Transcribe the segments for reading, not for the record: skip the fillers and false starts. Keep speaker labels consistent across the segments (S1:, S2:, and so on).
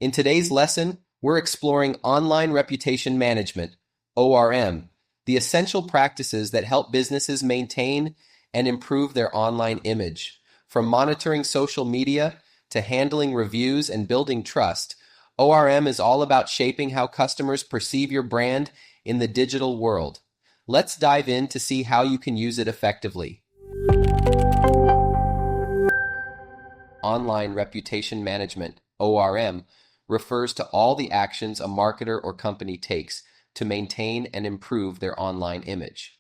S1: In today's lesson, we're exploring online reputation management, ORM, the essential practices that help businesses maintain and improve their online image. From monitoring social media to handling reviews and building trust, ORM is all about shaping how customers perceive your brand in the digital world. Let's dive in to see how you can use it effectively. Online reputation management, ORM, refers to all the actions a marketer or company takes to maintain and improve their online image.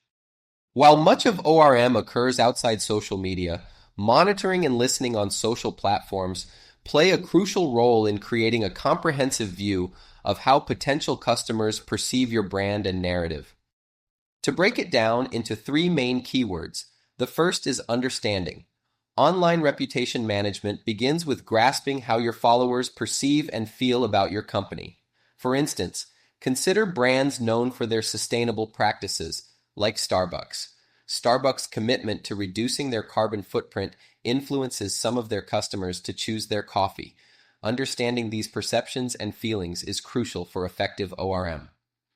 S1: While much of ORM occurs outside social media, monitoring and listening on social platforms play a crucial role in creating a comprehensive view of how potential customers perceive your brand and narrative. To break it down into three main keywords, the first is understanding. Online reputation management begins with grasping how your followers perceive and feel about your company. For instance, consider brands known for their sustainable practices, like Starbucks. Starbucks' commitment to reducing their carbon footprint influences some of their customers to choose their coffee. Understanding these perceptions and feelings is crucial for effective ORM.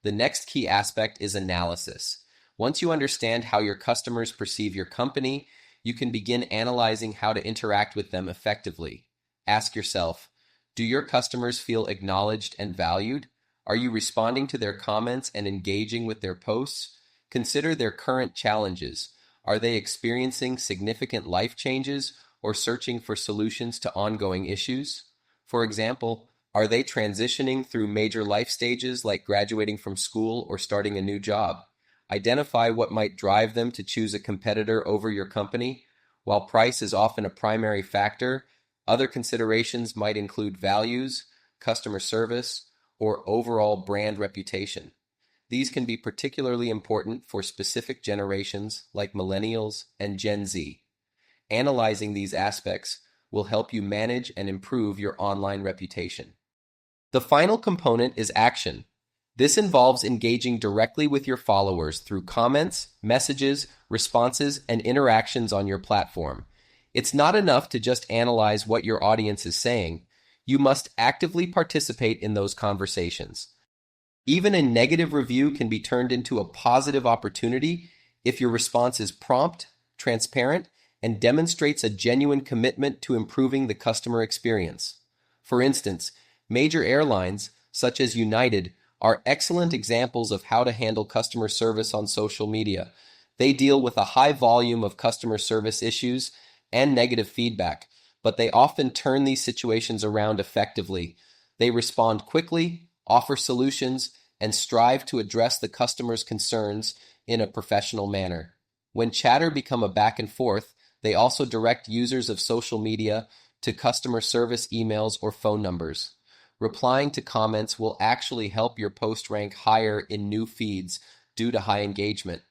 S1: The next key aspect is analysis. Once you understand how your customers perceive your company, you can begin analyzing how to interact with them effectively. Ask yourself, do your customers feel acknowledged and valued? Are you responding to their comments and engaging with their posts? Consider their current challenges. Are they experiencing significant life changes or searching for solutions to ongoing issues? For example, are they transitioning through major life stages like graduating from school or starting a new job? Identify what might drive them to choose a competitor over your company. While price is often a primary factor, other considerations might include values, customer service, or overall brand reputation. These can be particularly important for specific generations like millennials and Gen Z. Analyzing these aspects will help you manage and improve your online reputation. The final component is action. This involves engaging directly with your followers through comments, messages, responses, and interactions on your platform. It's not enough to just analyze what your audience is saying. You must actively participate in those conversations. Even a negative review can be turned into a positive opportunity if your response is prompt, transparent, and demonstrates a genuine commitment to improving the customer experience. For instance, major airlines, such as United, are excellent examples of how to handle customer service on social media. They deal with a high volume of customer service issues and negative feedback, but they often turn these situations around effectively. They respond quickly, offer solutions, and strive to address the customer's concerns in a professional manner. When chatter become a back and forth, they also direct users of social media to customer service emails or phone numbers. Replying to comments will actually help your post rank higher in new feeds due to high engagement.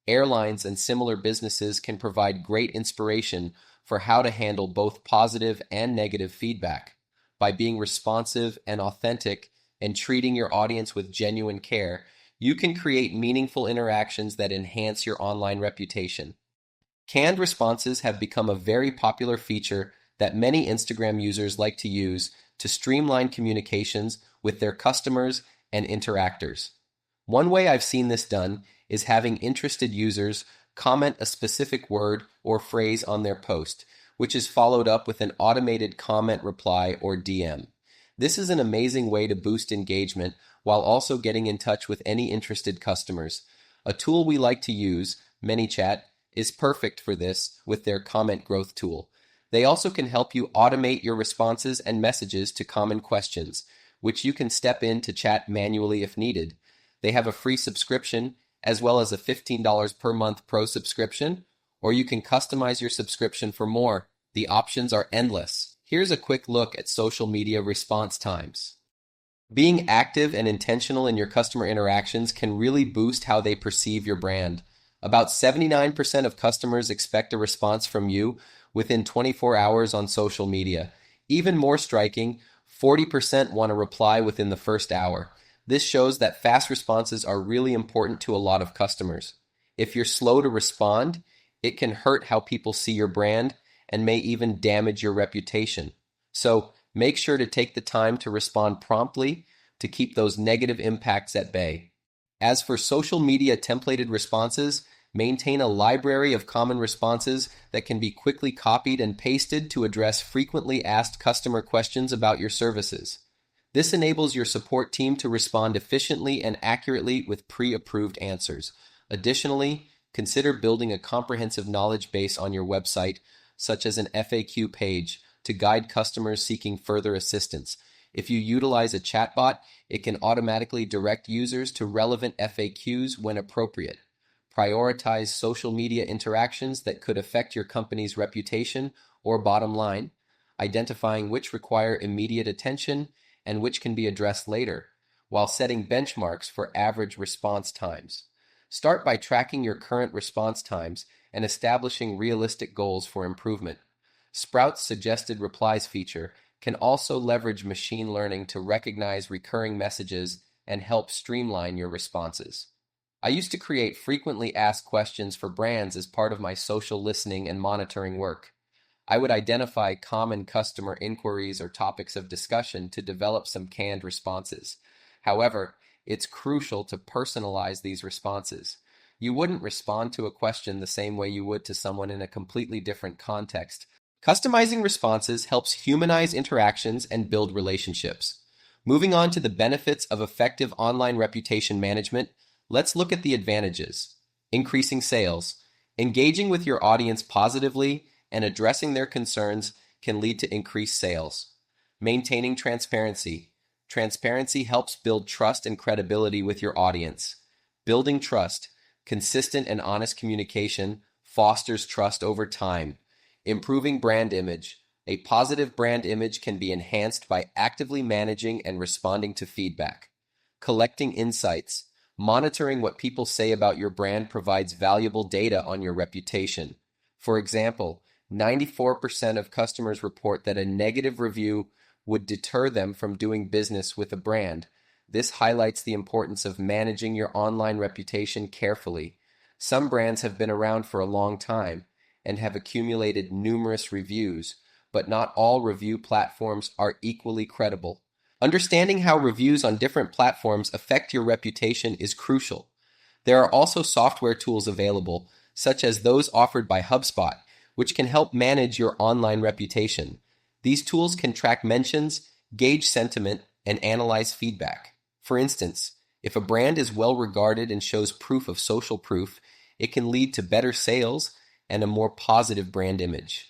S1: Airlines and similar businesses can provide great inspiration for how to handle both positive and negative feedback. By being responsive and authentic and treating your audience with genuine care, you can create meaningful interactions that enhance your online reputation. Canned responses have become a very popular feature that many Instagram users like to use to streamline communications with their customers and interactors. One way I've seen this done is having interested users comment a specific word or phrase on their post, which is followed up with an automated comment reply or DM. This is an amazing way to boost engagement while also getting in touch with any interested customers. A tool we like to use, ManyChat, is perfect for this with their comment growth tool. They also can help you automate your responses and messages to common questions, which you can step in to chat manually if needed. They have a free subscription, as well as a $15 per month pro subscription, or you can customize your subscription for more. The options are endless. Here's a quick look at social media response times. Being active and intentional in your customer interactions can really boost how they perceive your brand. About 79% of customers expect a response from you within 24 hours on social media. Even more striking, 40% want a reply within the first hour. This shows that fast responses are really important to a lot of customers. If you're slow to respond, it can hurt how people see your brand and may even damage your reputation. So Make sure to take the time to respond promptly to keep those negative impacts at bay. As for social media templated responses, maintain a library of common responses that can be quickly copied and pasted to address frequently asked customer questions about your services. This enables your support team to respond efficiently and accurately with pre-approved answers. Additionally, consider building a comprehensive knowledge base on your website, such as an FAQ page, to guide customers seeking further assistance. If you utilize a chatbot, it can automatically direct users to relevant FAQs when appropriate. Prioritize social media interactions that could affect your company's reputation or bottom line, identifying which require immediate attention and which can be addressed later, while setting benchmarks for average response times. Start by tracking your current response times and establishing realistic goals for improvement. Sprout's suggested replies feature can also leverage machine learning to recognize recurring messages and help streamline your responses. I used to create frequently asked questions for brands as part of my social listening and monitoring work. I would identify common customer inquiries or topics of discussion to develop some canned responses. However, it's crucial to personalize these responses. You wouldn't respond to a question the same way you would to someone in a completely different context. Customizing responses helps humanize interactions and build relationships. Moving on to the benefits of effective online reputation management, let's look at the advantages. Increasing sales. Engaging with your audience positively and addressing their concerns can lead to increased sales. Maintaining transparency. Transparency helps build trust and credibility with your audience. Building trust. Consistent and honest communication fosters trust over time. Improving brand image. A positive brand image can be enhanced by actively managing and responding to feedback. Collecting insights. Monitoring what people say about your brand provides valuable data on your reputation. For example, 94% of customers report that a negative review would deter them from doing business with a brand. This highlights the importance of managing your online reputation carefully. Some brands have been around for a long time and have accumulated numerous reviews, but not all review platforms are equally credible. Understanding how reviews on different platforms affect your reputation is crucial. There are also software tools available, such as those offered by HubSpot, which can help manage your online reputation. These tools can track mentions, gauge sentiment, and analyze feedback. For instance, if a brand is well regarded and shows proof of social proof, it can lead to better sales and a more positive brand image.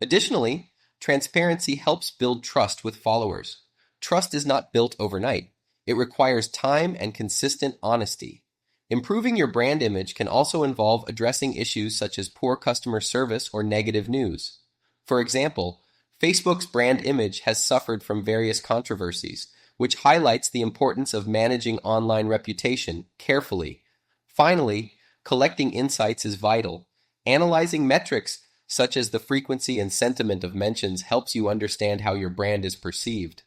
S1: Additionally, transparency helps build trust with followers. Trust is not built overnight. It requires time and consistent honesty. Improving your brand image can also involve addressing issues such as poor customer service or negative news. For example, Facebook's brand image has suffered from various controversies, which highlights the importance of managing online reputation carefully. Finally, collecting insights is vital. Analyzing metrics such as the frequency and sentiment of mentions helps you understand how your brand is perceived.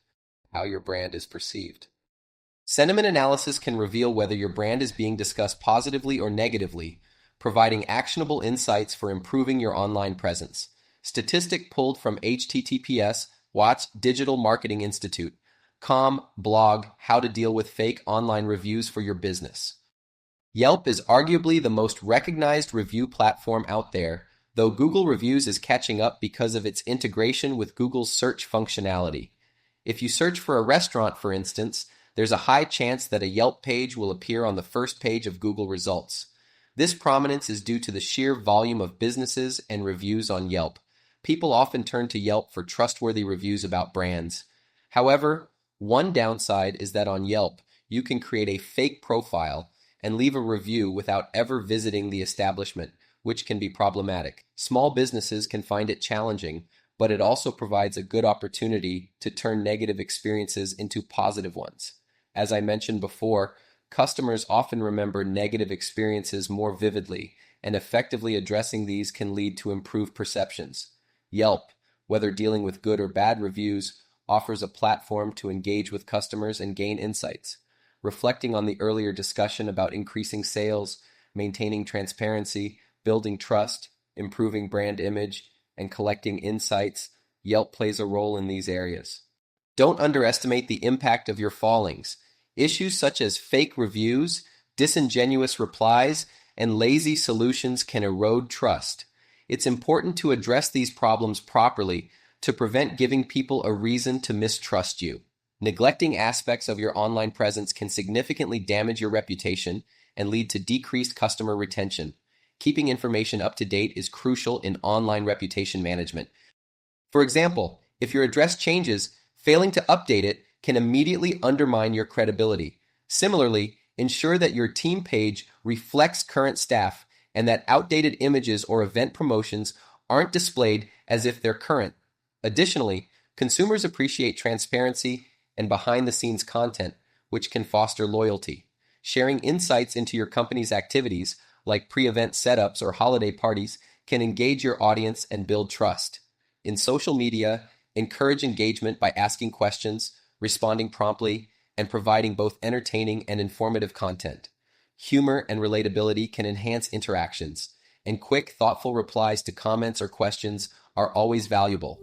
S1: Sentiment analysis can reveal whether your brand is being discussed positively or negatively, providing actionable insights for improving your online presence. Statistic pulled from https Watts Digital Marketing Institute. blog How to Deal with Fake Online Reviews for Your Business. Yelp is arguably the most recognized review platform out there, though Google Reviews is catching up because of its integration with Google's search functionality. If you search for a restaurant, for instance, there's a high chance that a Yelp page will appear on the first page of Google results. This prominence is due to the sheer volume of businesses and reviews on Yelp. People often turn to Yelp for trustworthy reviews about brands. However, one downside is that on Yelp, you can create a fake profile and leave a review without ever visiting the establishment, which can be problematic. Small businesses can find it challenging, but it also provides a good opportunity to turn negative experiences into positive ones. As I mentioned before, customers often remember negative experiences more vividly, and effectively addressing these can lead to improved perceptions. Yelp, whether dealing with good or bad reviews, offers a platform to engage with customers and gain insights. Reflecting on the earlier discussion about increasing sales, maintaining transparency, building trust, improving brand image, and collecting insights, Yelp plays a role in these areas. Don't underestimate the impact of your fallings. Issues such as fake reviews, disingenuous replies, and lazy solutions can erode trust. It's important to address these problems properly to prevent giving people a reason to mistrust you. Neglecting aspects of your online presence can significantly damage your reputation and lead to decreased customer retention. Keeping information up to date is crucial in online reputation management. For example, if your address changes, failing to update it can immediately undermine your credibility. Similarly, ensure that your team page reflects current staff and that outdated images or event promotions aren't displayed as if they're current. Additionally, consumers appreciate transparency and behind-the-scenes content, which can foster loyalty. Sharing insights into your company's activities, like pre-event setups or holiday parties, can engage your audience and build trust. In social media, encourage engagement by asking questions, responding promptly, and providing both entertaining and informative content. Humor and relatability can enhance interactions, and quick, thoughtful replies to comments or questions are always valuable.